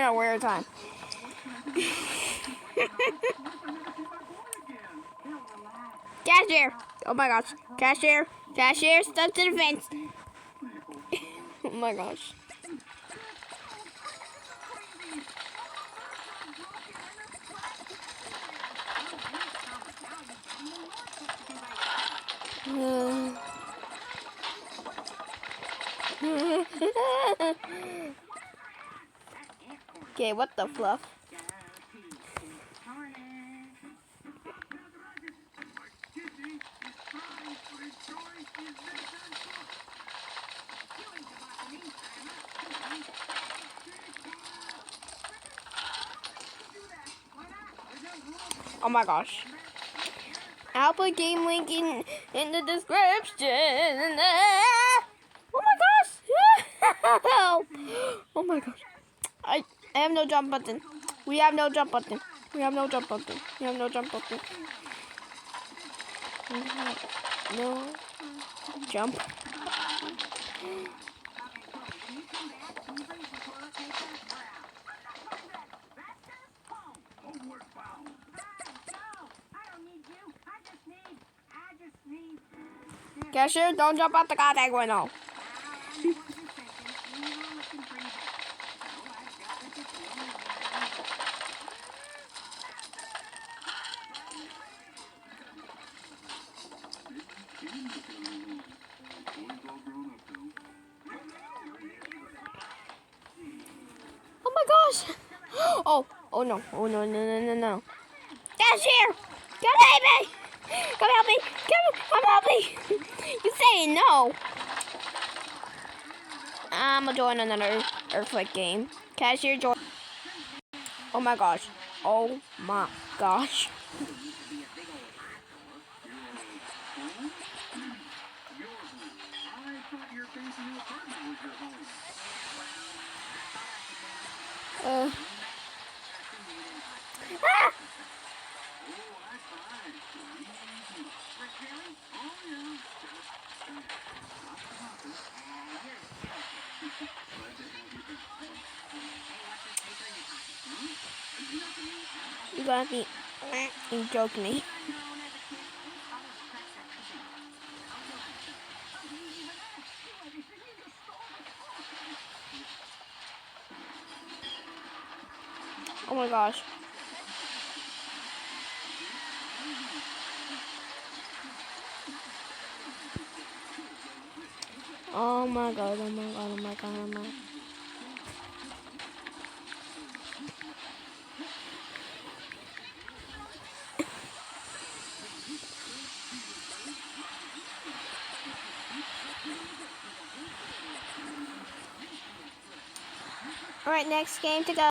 a weird time. Cashier! Oh my gosh. Cashier! Cashier, stuck to the fence. Oh my gosh. Okay, what the fluff? Oh my gosh. I'll put game link in the description. Oh my gosh. Help. Oh my gosh. I have no jump button. We have no jump button. We have no jump button. We have no jump button. No jump. Cashier, don't jump out the contact window. Oh my gosh. Oh no. Oh no. Cashier, come help me. Come help me. Come help me. You saying no. I'm gonna join another Earthquake game. Cashier, join. Oh my gosh. Oh my gosh. Ah! You gotta be you joking me. Oh my gosh. Oh my god, oh my god, oh my god, oh my. Alright, next game to go.